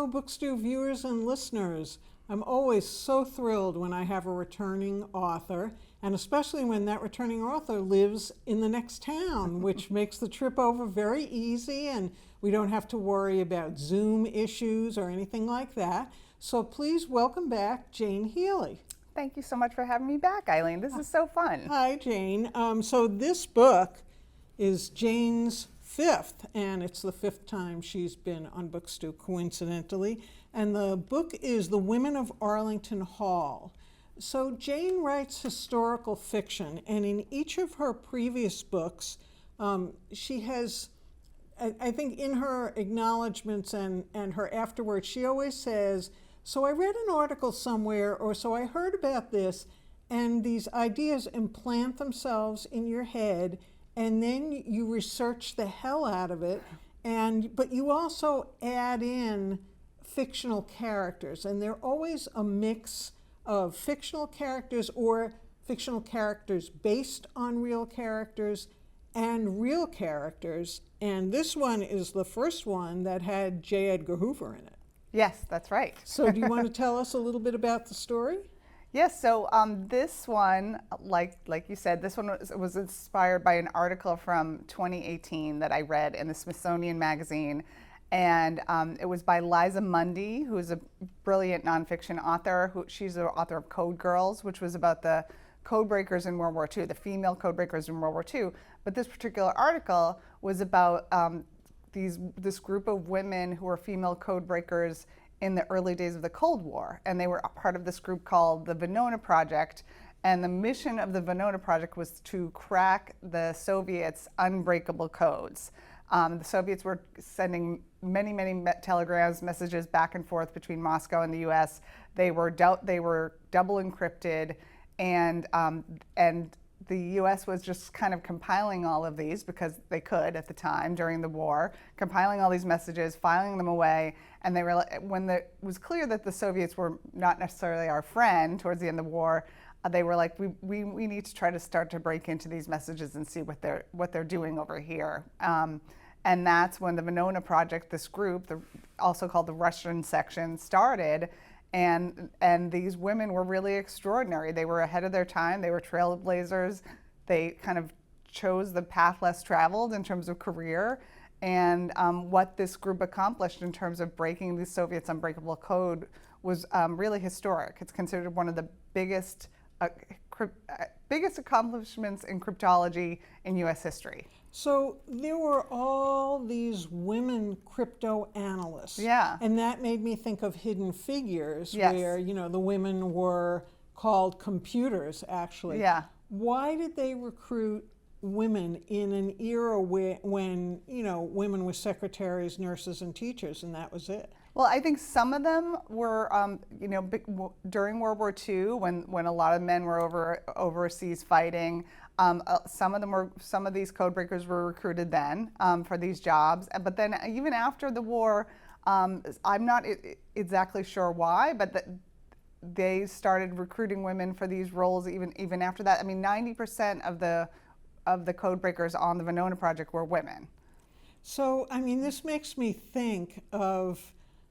Hello, Bookstew viewers and listeners. I'm always so thrilled when I have a returning author, and especially when that returning author lives in the next town, which makes the trip over very easy, and we don't have to worry about Zoom issues or anything like that. So please welcome back Jane Healey. Thank you so much for having me back, Eileen. This is so fun. Hi, Jane. So this book is Jane's fifth, and it's the fifth time she's been on Bookstew, coincidentally. And the book is The Women of Arlington Hall. So Jane writes historical fiction, and in each of her previous books, she has, I think in her acknowledgments and her afterwards, she always says, so I read an article somewhere, or so I heard about this, and these ideas implant themselves in your head, and then you research the hell out of it, but you also add in fictional characters, and they're always a mix of fictional characters or fictional characters based on real characters and real characters. And this one is the first one that had J. Edgar Hoover in it. Yes, that's right. So do you want to tell us a little bit about the story? Yes, so this one, like you said, this one was inspired by an article from 2018 that I read in the Smithsonian Magazine. And it was by Liza Mundy, who is a brilliant nonfiction author. She's the author of Code Girls, which was about the code breakers in World War II, the female code breakers in World War II. But this particular article was about this group of women who were female code breakers in the early days of the Cold War. And they were a part of this group called the Venona Project. And the mission of the Venona Project was to crack the Soviets' unbreakable codes. The Soviets were sending many telegrams, messages back and forth between Moscow and the U.S. They were double encrypted, and the U.S. was just kind of compiling all of these because they could at the time during the war, compiling all these messages, filing them away, and they were when it was clear that the Soviets were not necessarily our friend towards the end of the war. They were like, we need to try to start to break into these messages and see what they're doing over here. And that's when the Venona Project, this group, also called the Russian section, started. And these women were really extraordinary. They were ahead of their time. They were trailblazers. They kind of chose the path less traveled in terms of career. And what this group accomplished in terms of breaking the Soviets' unbreakable code was really historic. It's considered one of the biggest accomplishments in cryptology in U.S. history. So there were all these women crypto analysts. Yeah. And that made me think of Hidden Figures, Yes. where, the women were called computers, actually. Yeah. Why did they recruit women in an era when women were secretaries, nurses, and teachers, and that was it? Well, I think some of them were, during World War II, when a lot of men were overseas fighting. Some of these code breakers were recruited then for these jobs. But then even after the war, I'm not exactly sure why, but they started recruiting women for these roles even after that. I mean, 90% of the code breakers on the Venona Project were women. So, I mean, this makes me think of,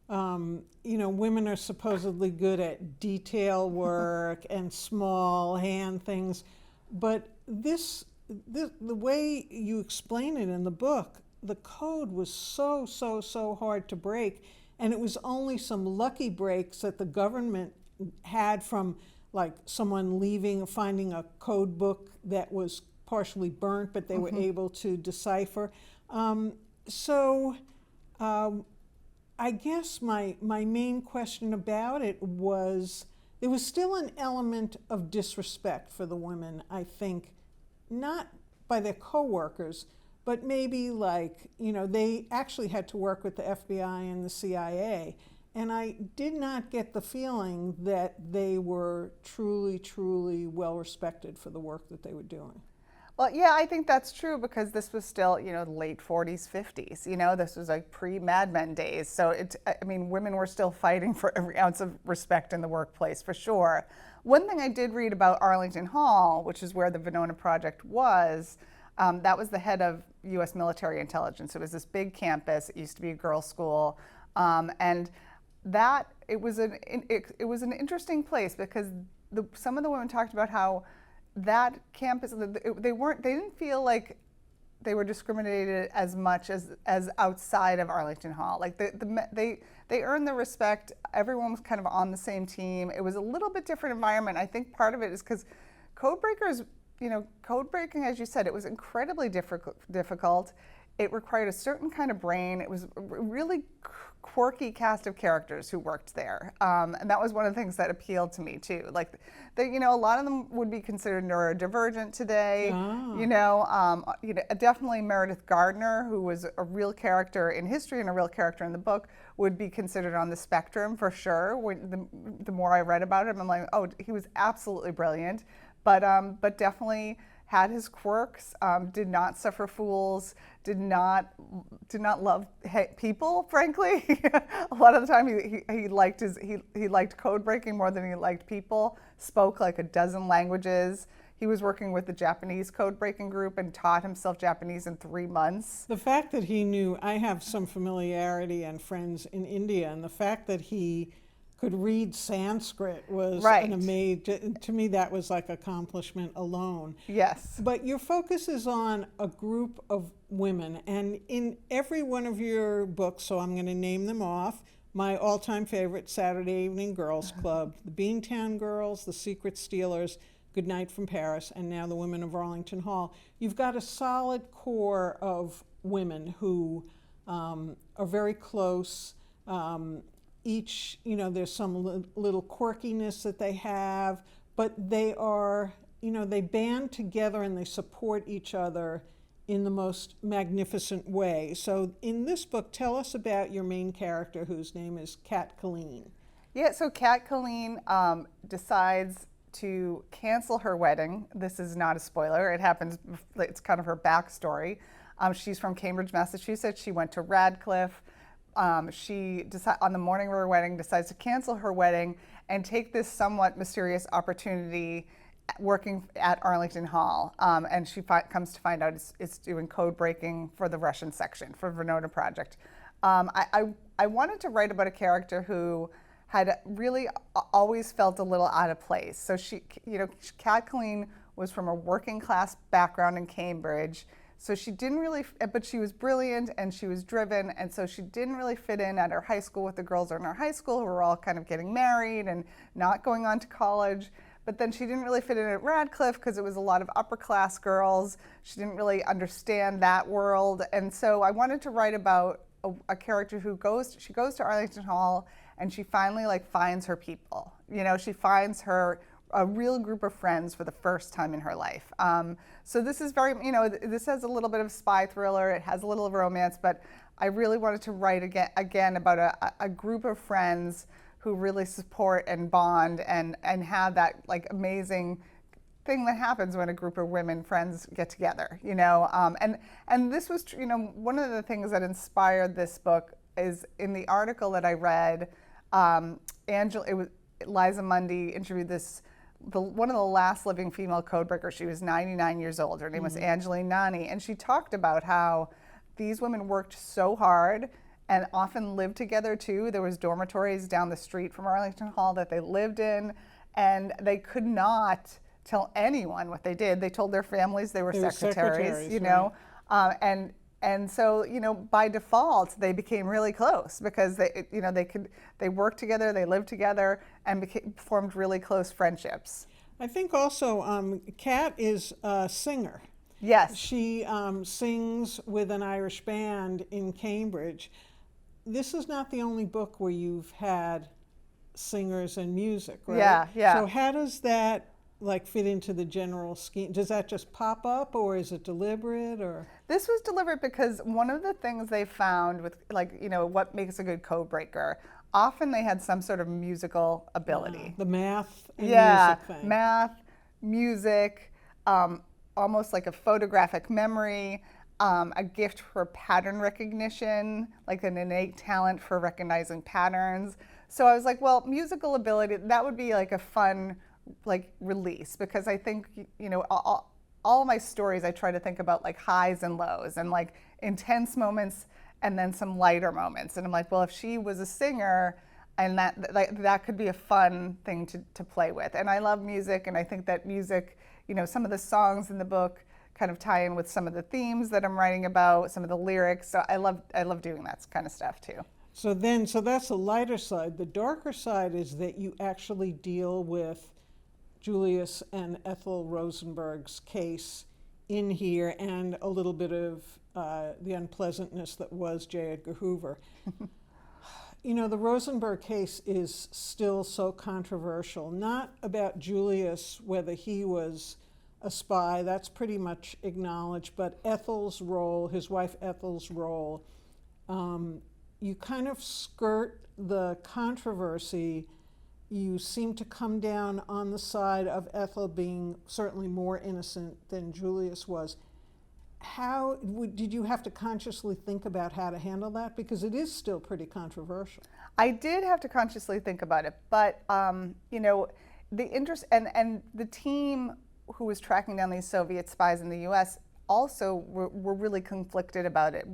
women are supposedly good at detail work and small hand things, but the way you explain it in the book, the code was so hard to break, and it was only some lucky breaks that the government had from, like, someone finding a code book that was partially burnt, but they were able to decipher. I guess my main question about it was, there was still an element of disrespect for the women, I think, not by their coworkers, but maybe they actually had to work with the FBI and the CIA. And I did not get the feeling that they were truly well respected for the work that they were doing. Well, yeah, I think that's true because this was still, late 40s, 50s. This was like pre-Mad Men days. So women were still fighting for every ounce of respect in the workplace, for sure. One thing I did read about Arlington Hall, which is where the Venona Project was, that was the head of U.S. military intelligence. It was this big campus. It used to be a girls' school. And that it was an interesting place because some of the women talked about how that campus they didn't feel like they were discriminated as much as outside of Arlington Hall. Like they earned the respect. Everyone was kind of on the same team. It was a little bit different environment. I think part of it is because code breakers, code breaking, as you said, it was incredibly difficult. It required a certain kind of brain. It was a really quirky cast of characters who worked there, and that was one of the things that appealed to me too. Like, a lot of them would be considered neurodivergent today. Definitely Meredith Gardner, who was a real character in history and a real character in the book, would be considered on the spectrum for sure. The more I read about him, I'm like, oh, he was absolutely brilliant, but definitely had his quirks, did not suffer fools, did not love people, frankly. A lot of the time he liked code breaking more than he liked people, spoke like a dozen languages. He was working with the Japanese code breaking group and taught himself Japanese in 3 months. The fact that he knew, I have some familiarity and friends in India, and the fact that he could read Sanskrit was an amazing, to me that was like accomplishment alone. Yes. But your focus is on a group of women, and in every one of your books, so I'm going to name them off, my all-time favorite, Saturday Evening Girls Club, the Beantown Girls, the Secret Stealers, Good Night from Paris, and now the Women of Arlington Hall. You've got a solid core of women who are very close. Each, there's some little quirkiness that they have, but they are, they band together and they support each other in the most magnificent way. So in this book, tell us about your main character, whose name is Kat Colleen. Yeah, so Kat Colleen decides to cancel her wedding. This is not a spoiler. It happens, it's kind of her backstory. She's from Cambridge, Massachusetts. She went to Radcliffe. She on the morning of her wedding decides to cancel her wedding and take this somewhat mysterious opportunity working at Arlington Hall. And she comes to find out it's doing code breaking for the Russian section, for Venona Project. I wanted to write about a character who had really always felt a little out of place. So Kat Colleen was from a working class background in Cambridge. So she didn't really, but she was brilliant and she was driven, and so she didn't really fit in at her high school with the girls in her high school who were all kind of getting married and not going on to college. But then she didn't really fit in at Radcliffe because it was a lot of upper class girls. She didn't really understand that world. And so I wanted to write about a character who goes to Arlington Hall and she finally finds her people. She finds a real group of friends for the first time in her life. So this is very, this has a little bit of spy thriller, it has a little of romance, but I really wanted to write again about a group of friends who really support and bond and have that amazing thing that happens when a group of women friends get together, and this was, one of the things that inspired this book is in the article that I read, Liza Mundy interviewed one of the last living female codebreakers. She was 99 years old. Her name was Angeline Nani, and she talked about how these women worked so hard and often lived together too. There was dormitories down the street from Arlington Hall that they lived in, and they could not tell anyone what they did. They told their families they were secretaries, right. And so, by default, they became really close because they worked together, they lived together, and formed really close friendships. I think also Kat is a singer. Yes. She sings with an Irish band in Cambridge. This is not the only book where you've had singers and music, right? Yeah. So how does that fit into the general scheme? Does that just pop up, or is it deliberate, or? This was deliberate because one of the things they found with what makes a good code breaker, often they had some sort of musical ability. The math and music thing. Math, music, almost like a photographic memory, a gift for pattern recognition, like an innate talent for recognizing patterns. So I was like, well, musical ability, that would be a fun release, because I think all of my stories I try to think about highs and lows and intense moments and then some lighter moments, and I'm like, well, if she was a singer and that could be a fun thing to play with. And I love music, and I think that music, some of the songs in the book kind of tie in with some of the themes that I'm writing about, some of the lyrics. So I love doing that kind of stuff too. So that's the lighter side. The darker side is that you actually deal with Julius and Ethel Rosenberg's case in here, and a little bit of the unpleasantness that was J. Edgar Hoover. The Rosenberg case is still so controversial, not about Julius, whether he was a spy, that's pretty much acknowledged, but Ethel's role, his wife Ethel's role, you kind of skirt the controversy. You seem to come down on the side of Ethel being certainly more innocent than Julius was. How did you have to consciously think about how to handle that? Because it is still pretty controversial. I did have to consciously think about it, but the interest and the team who was tracking down these Soviet spies in the U.S. also were really conflicted about it.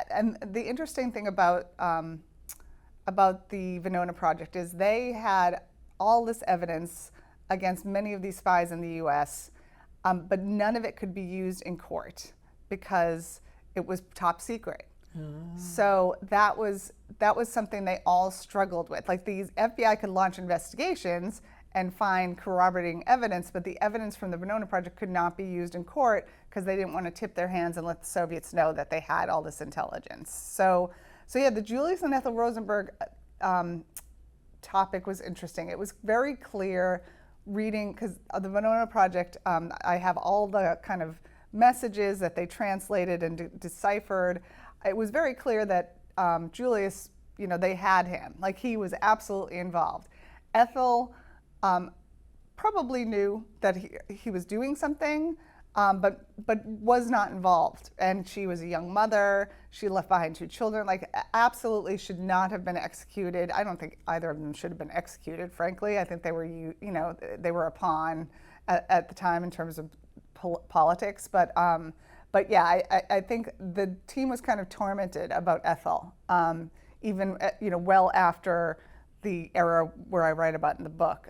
And the interesting thing about the Venona Project is they had all this evidence against many of these spies in the U.S., but none of it could be used in court because it was top secret. So that was something they all struggled with. Like, these FBI could launch investigations and find corroborating evidence, but the evidence from the Venona Project could not be used in court because they didn't want to tip their hands and let the Soviets know that they had all this intelligence. So yeah, the Julius and Ethel Rosenberg topic was interesting. It was very clear reading, because the Venona Project, I have all the kind of messages that they translated and deciphered. It was very clear that Julius, they had him. Like, he was absolutely involved. Ethel probably knew that he was doing something, but was not involved. And she was a young mother. She left behind 2 children. Like, absolutely should not have been executed. I don't think either of them should have been executed, frankly. I think they were, they were a pawn at the time in terms of politics. But yeah, I think the team was kind of tormented about Ethel, even well after the era where I write about in the book.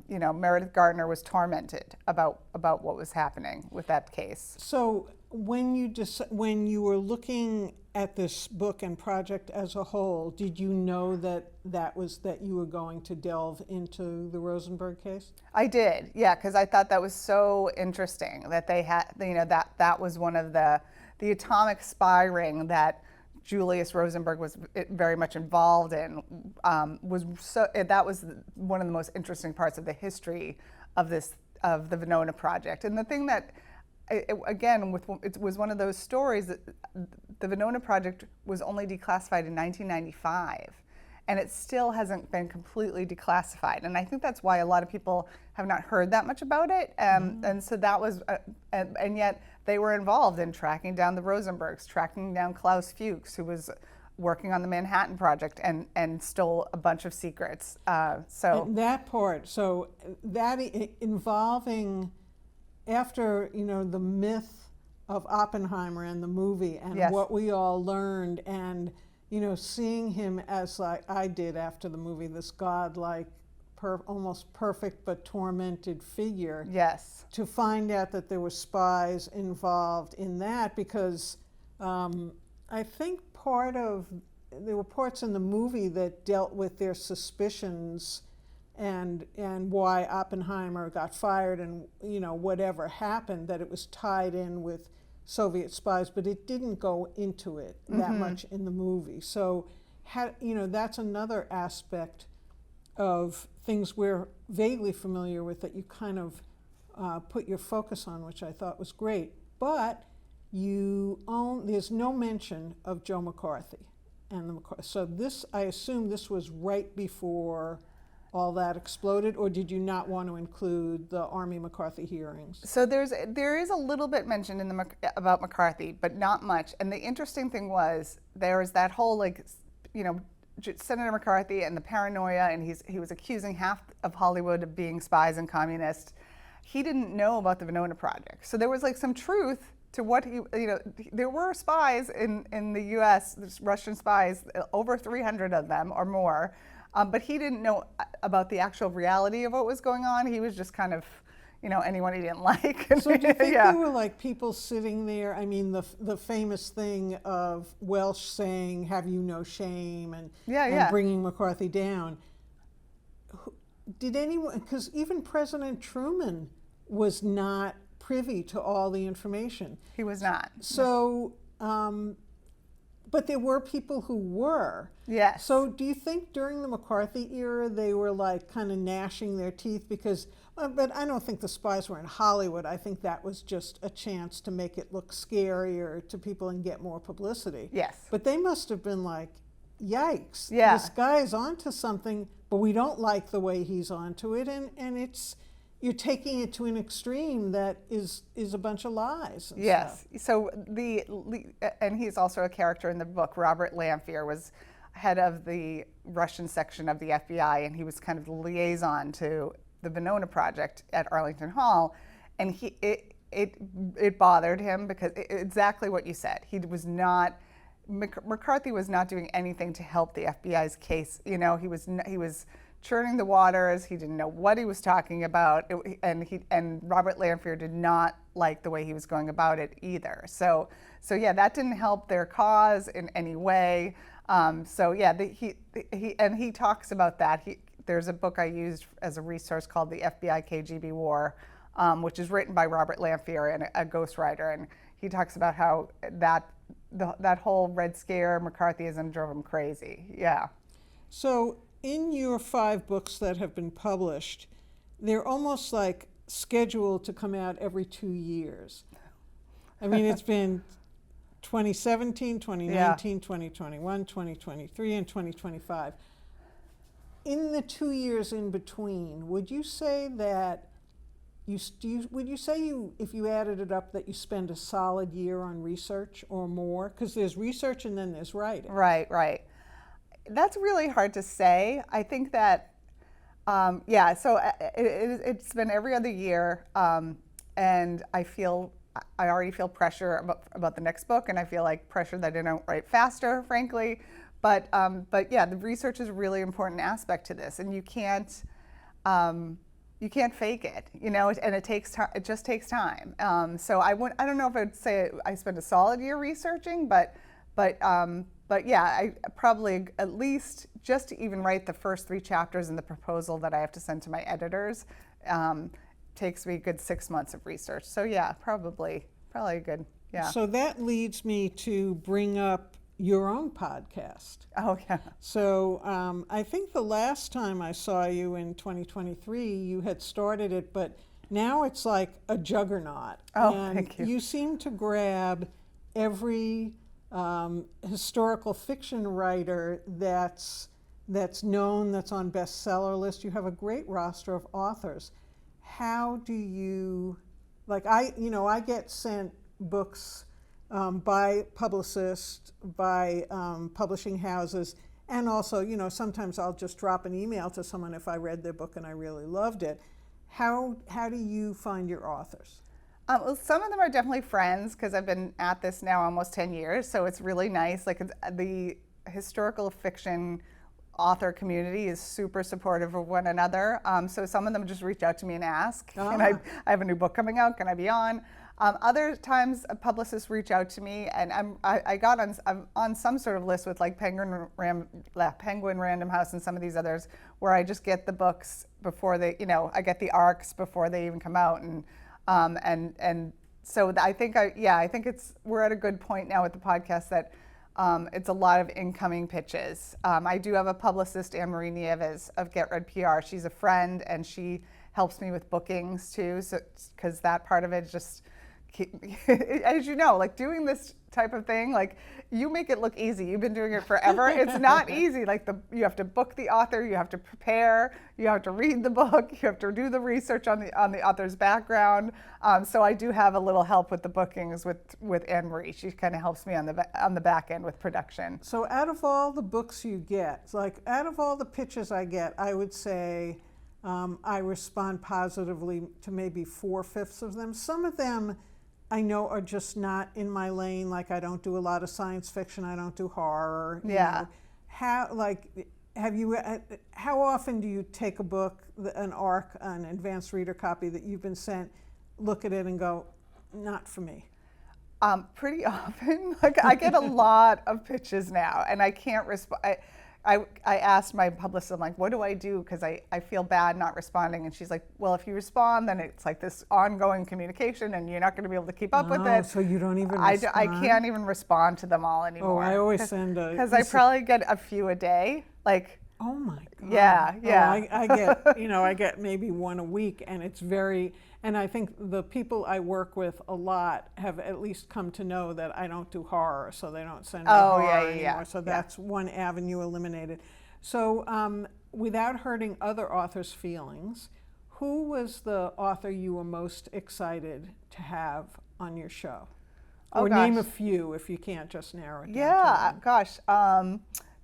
Meredith Gardner was tormented about what was happening with that case. So when you were looking at this book and project as a whole, did you know that you were going to delve into the Rosenberg case? I did, yeah, because I thought that was so interesting that they had, that was one of the atomic spy ring that Julius Rosenberg was very much involved in. That was one of the most interesting parts of the history of the Venona Project. And the thing that, it was one of those stories that the Venona Project was only declassified in 1995, and it still hasn't been completely declassified. And I think that's why a lot of people have not heard that much about it. And so that was, and yet they were involved in tracking down the Rosenbergs, tracking down Klaus Fuchs, who was working on the Manhattan Project and stole a bunch of secrets. And that part, so that involving, after the myth of Oppenheimer and the movie and Yes. what we all learned, and seeing him as, like I did after the movie, this godlike, almost perfect but tormented figure. Yes. To find out that there were spies involved in that, because I think there were parts in the movie that dealt with their suspicions and why Oppenheimer got fired and whatever happened, that it was tied in with Soviet spies, but it didn't go into it that much in the movie. So that's another aspect of things we're vaguely familiar with that you kind of put your focus on, which I thought was great. But there's no mention of Joe McCarthy and the McCarthy. So this, I assume this was right before all that exploded, or did you not want to include the Army McCarthy hearings? So there is a little bit mentioned in about McCarthy, but not much. And the interesting thing was, there was that whole Senator McCarthy and the paranoia, and he was accusing half of Hollywood of being spies and communists. He didn't know about the Venona Project. So there was some truth to what there were spies in the U.S., Russian spies, over 300 of them or more, But he didn't know about the actual reality of what was going on. He was just kind of, anyone he didn't like. So do you think Yeah. there were like people sitting there? I mean, the famous thing of Welsh saying, "Have you no shame?" and bringing McCarthy down. Did anyone? Because even President Truman was not privy to all the information. He was not. So, but there were people who were. Yes. So do you think during the McCarthy era they were like kind of gnashing their teeth because, but I don't think the spies were in Hollywood. I think that was just a chance to make it look scarier to people and get more publicity. Yes. But they must have been like, yikes, Yeah. this guy is onto something, but we don't like the way he's onto it. And it's, you're taking it to an extreme that is a bunch of lies. And Yes. stuff. So and he's also a character in the book. Robert Lamphere was head of the Russian section of the FBI, and he was kind of the liaison to the Venona project at Arlington Hall, and it bothered him because exactly what you said. McCarthy was not doing anything to help the FBI's case. He was churning the waters. He didn't know what he was talking about, and Robert Lamphere did not like the way he was going about it either. So yeah, that didn't help their cause in any way. He talks about that. There's a book I used as a resource called The FBI KGB War, which is written by Robert Lamphere and a ghostwriter, and he talks about how that whole Red Scare, McCarthyism drove him crazy. Yeah. So in your 5 books that have been published, they're almost like scheduled to come out every 2 years. I mean, it's been 2017, 2019, 2021, 2023, and 2025. In the 2 years in between, would you say that if you added it up, that you spend a solid year on research or more? Because there's research and then there's writing. Right. That's really hard to say. I think that, so it's been every other year, and I already feel pressure about the next book, and I feel like pressure that I don't write faster, frankly. But yeah, the research is a really important aspect to this, and you can't fake it, and it takes time. It just takes time. So I don't know if I'd say I spent a solid year researching, but yeah, I probably at least just to even write the first 3 chapters in the proposal that I have to send to my editors takes me a good 6 months of research. So yeah, probably good. Yeah. So that leads me to bring up your own podcast. Oh yeah. So I think the last time I saw you in 2023, you had started it, but now it's like a juggernaut. Oh, and thank you. You seem to grab every historical fiction writer that's known, that's on bestseller list. You have a great roster of authors. How do you, I get sent books by publicists, by publishing houses, and also, sometimes I'll just drop an email to someone if I read their book and I really loved it. How do you find your authors? Well, some of them are definitely friends because I've been at this now almost 10 years, so it's really nice. The historical fiction author community is super supportive of one another. So some of them just reach out to me and ask, "Can I have a new book coming out, can I be on?" Other times, publicists reach out to me, and I'm on some sort of list with like Penguin Random House and some of these others, where I just get the books before they, I get the arcs before they even come out, and so I think we're at a good point now with the podcast that it's a lot of incoming pitches. I do have a publicist, Anne-Marie Nieves of Get Read PR. She's a friend, and she helps me with bookings too, so because that part of it is just, as you know, like doing this type of thing, like you make it look easy. You've been doing it forever. It's not easy. Like you have to book the author, you have to prepare, you have to read the book, you have to do the research on the author's background. So I do have a little help with the bookings with Anne-Marie. She kind of helps me on the back end with production. So out of all the books you get, out of all the pitches I get, I would say I respond positively to maybe 4/5 of them. Some of them I know are just not in my lane. Like I don't do a lot of science fiction. I don't do horror. Yeah. have you? How often do you take a book, an ARC, an advanced reader copy that you've been sent, look at it and go, not for me? Pretty often. Like I get a lot of pitches now, and I can't respond. I asked my publicist, I'm like, what do I do? Because I feel bad not responding. And she's like, well, if you respond, then it's like this ongoing communication, and you're not going to be able to keep up with it. So you don't even respond? I can't even respond to them all anymore. Oh, I always send a... Because I probably get a few a day. Like, oh my God. Yeah, yeah. Oh, I get, I get maybe one a week, and it's very, and I think the people I work with a lot have at least come to know that I don't do horror, so they don't send me horror anymore. So that's one avenue eliminated. So without hurting other authors' feelings, who was the author you were most excited to have on your show? Or name a few if you can't just narrow it down. Yeah, gosh.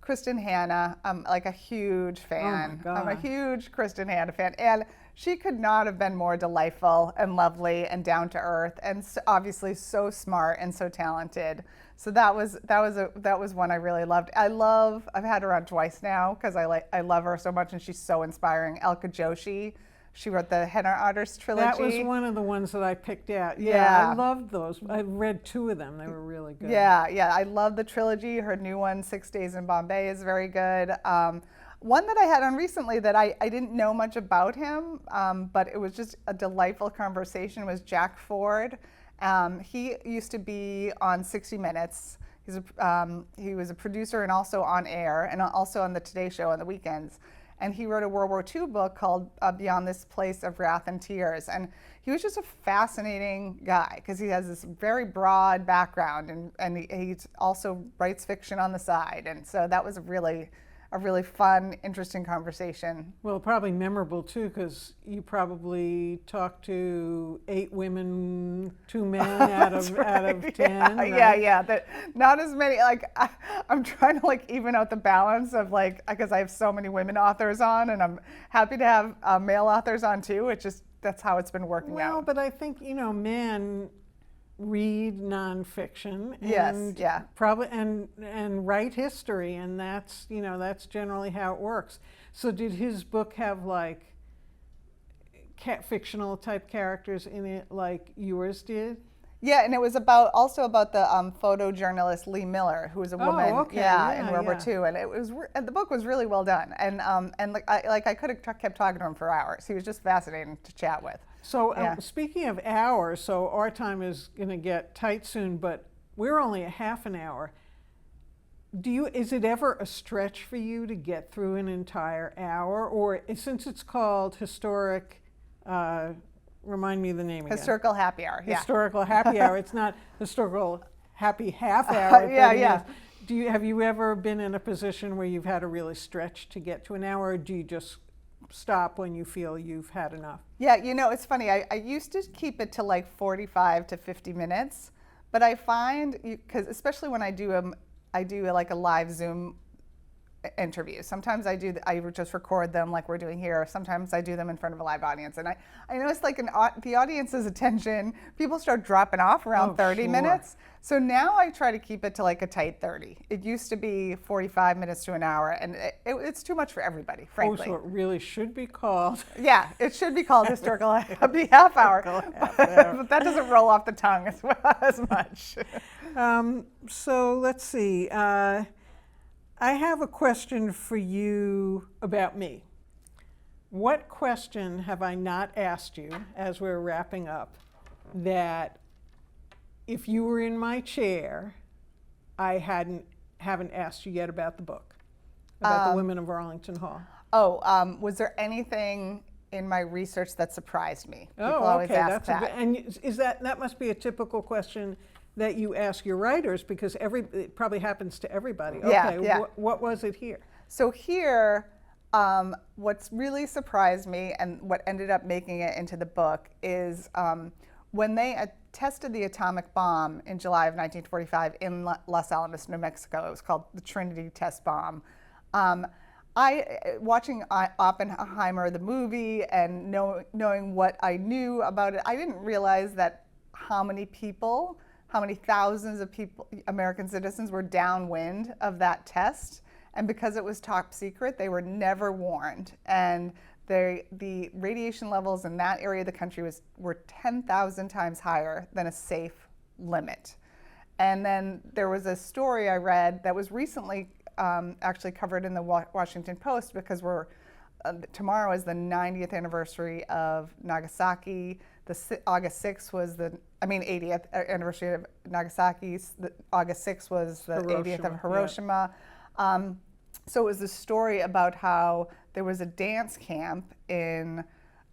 Kristen Hanna, I'm like a huge fan. Oh my God. I'm a huge Kristen Hanna fan. And she could not have been more delightful and lovely and down to earth, and obviously so smart and so talented. So that was one I really loved. I've had her on twice now because I love her so much, and she's so inspiring. Elka Joshi. She wrote the Henna Otters trilogy. That was one of the ones that I picked out. Yeah, I loved those. I read 2 of them. They were really good. Yeah, I love the trilogy. Her new one, 6 Days in Bombay, is very good. One that I had on recently that I didn't know much about him, but it was just a delightful conversation, was Jack Ford. He used to be on 60 Minutes. He was a producer and also on air, and also on the Today Show on the weekends. And he wrote a World War II book called Beyond This Place of Wrath and Tears. And he was just a fascinating guy because he has this very broad background, and he also writes fiction on the side. And so that was a really fun, interesting conversation. Well, probably memorable too, because you probably talked to 8 women, 2 men out of 10. Right? Yeah. That not as many. Like I'm trying to like even out the balance of like, because I have so many women authors on, and I'm happy to have male authors on too. It's just that's how it's been working out. Well, but I think men read nonfiction and probably and write history, and that's generally how it works. So did his book have like fictional type characters in it like yours did? Yeah, and it was also about the photojournalist Lee Miller, who was a woman, in World War II, and the book was really well done, and I could have kept talking to him for hours. He was just fascinating to chat with. So speaking of hours, so our time is going to get tight soon, but we're only a half an hour. Is it ever a stretch for you to get through an entire hour, or since it's called historic? Remind me of the name again. Historical Happy Hour. Yeah. Historical Happy Hour. It's not historical happy half hour. Have you ever been in a position where you've had to really stretch to get to an hour, or do you just stop when you feel you've had enough? Yeah, it's funny. I used to keep it to like 45 to 50 minutes, but I find, because especially when I do like a live Zoom interview. Sometimes I just record them like we're doing here. Sometimes I do them in front of a live audience, and I noticed like the audience's attention, people start dropping off around 30 minutes. So now I try to keep it to like a tight 30. It used to be 45 minutes to an hour, and it's too much for everybody, frankly. Oh, so it really should be called. Yeah, it should be called Historical Happy Half Hour, but that doesn't roll off the tongue as much. So let's see. I have a question for you about me. What question have I not asked you as we're wrapping up that if you were in my chair, I haven't asked you yet about the book, about the Women of Arlington Hall? Was there anything in my research that surprised me? People always ask that. And is that must be a typical question that you ask your writers, because it probably happens to everybody. Okay, what was it here? So here, what's really surprised me and what ended up making it into the book is when they tested the atomic bomb in July of 1945 in Los Alamos, New Mexico. It was called the Trinity Test Bomb. Watching Oppenheimer, the movie, and knowing what I knew about it, I didn't realize that how many thousands of people, American citizens, were downwind of that test. and because it was top secret, they were never warned. And the radiation levels in that area of the country were 10,000 times higher than a safe limit. And then there was a story I read that was recently actually covered in the Washington Post, because tomorrow is the 90th anniversary of Nagasaki. August 6th was 80th anniversary of Nagasaki. August 6th was the 80th of Hiroshima. Yeah. So it was a story about how there was a dance camp in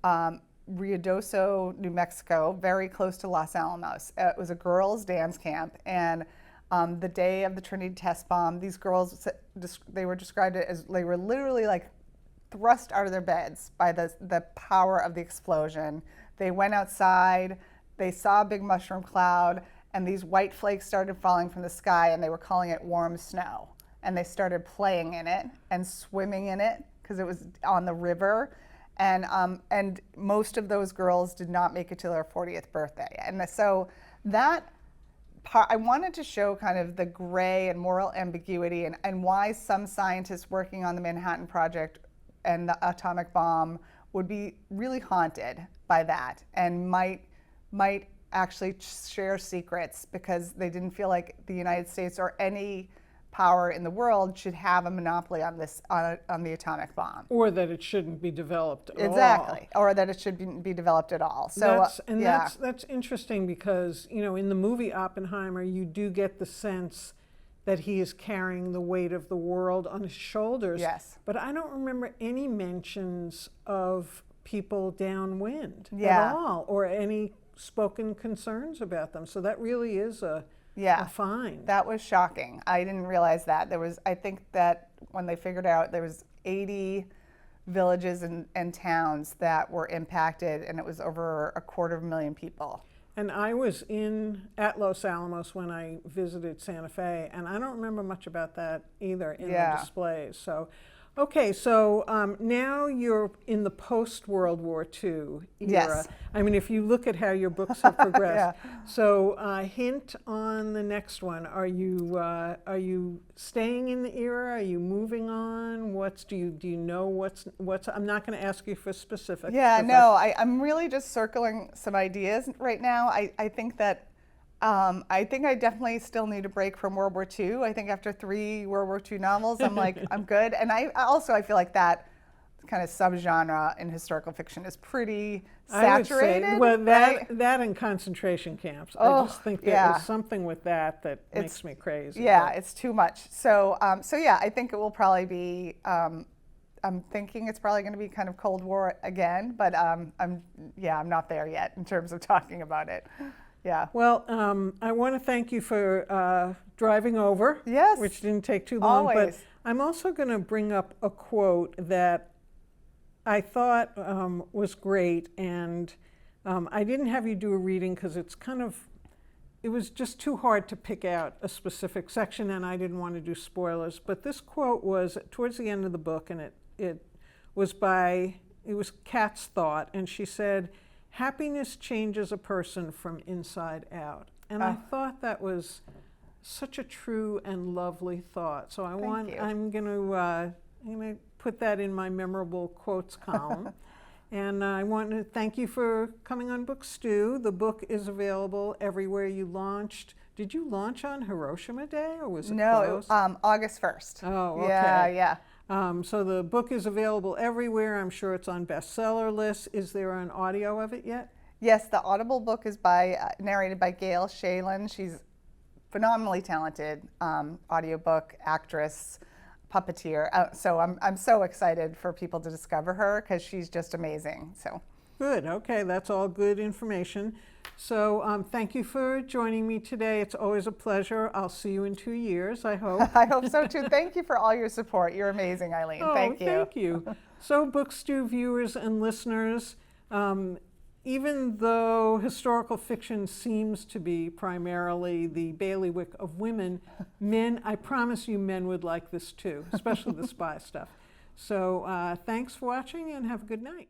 Ruidoso, New Mexico, very close to Los Alamos. It was a girls' dance camp, and the day of the Trinity test bomb, these girls, they were described as they were literally like thrust out of their beds by the power of the explosion. They went outside, they saw a big mushroom cloud, and these white flakes started falling from the sky, and they were calling it warm snow. And they started playing in it and swimming in it because it was on the river. And most of those girls did not make it to their 40th birthday. And so that part, I wanted to show kind of the gray and moral ambiguity and why some scientists working on the Manhattan Project and the atomic bomb would be really haunted by that and might actually share secrets because they didn't feel like the United States or any power in the world should have a monopoly on the atomic bomb, or that it shouldn't be developed at exactly, all. Or that it should be developed at all. So that's interesting because in the movie Oppenheimer, you do get the sense that he is carrying the weight of the world on his shoulders. Yes, but I don't remember any mentions of people downwind at all, or any spoken concerns about them. So that really is a find. That was shocking. I didn't realize that. I think that when they figured out there was 80 villages and towns that were impacted, and it was over 250,000 people. And I was at Los Alamos when I visited Santa Fe, and I don't remember much about that either in the displays. So, okay, so now you're in the post-World War II era. Yes. I mean, if you look at how your books have progressed. So, hint on the next one. Are you staying in the era? Are you moving on? Do you know what's? I'm not going to ask you for specifics. Yeah, no, I'm really just circling some ideas right now. I think that. I think I definitely still need a break from World War II. I think after 3 World War II novels, I'm like, I'm good. And I feel like that kind of subgenre in historical fiction is pretty saturated. I would say, that and concentration camps. I just think there's something with that makes me crazy. Yeah, it's too much. So I think it will probably be. I'm thinking it's probably going to be kind of Cold War again, but I'm not there yet in terms of talking about it. Yeah. Well, I want to thank you for driving over, yes, which didn't take too long. Always. But I'm also going to bring up a quote that I thought was great, and I didn't have you do a reading because it was just too hard to pick out a specific section, and I didn't want to do spoilers. But this quote was towards the end of the book, and it was Kat's thought, and she said, "Happiness changes a person from inside out." And I thought that was such a true and lovely thought. So I'm going to put that in my memorable quotes column. And I want to thank you for coming on Book Stew. The book is available everywhere you launched. Did you launch on Hiroshima Day, or was it closed? No, August 1st. Oh, okay. Yeah. So the book is available everywhere. I'm sure it's on bestseller lists. Is there an audio of it yet? Yes, the Audible book is narrated by Gail Shalin. She's phenomenally talented audiobook actress, puppeteer. So I'm so excited for people to discover her because she's just amazing. So good. Okay, that's all good information. So thank you for joining me today. It's always a pleasure. I'll see you in 2 years, I hope. I hope so too. Thank you for all your support. You're amazing, Eileen. Thank you. Thank you. So Book Stew viewers and listeners, even though historical fiction seems to be primarily the bailiwick of women, I promise you men would like this too, especially the spy stuff. So thanks for watching and have a good night.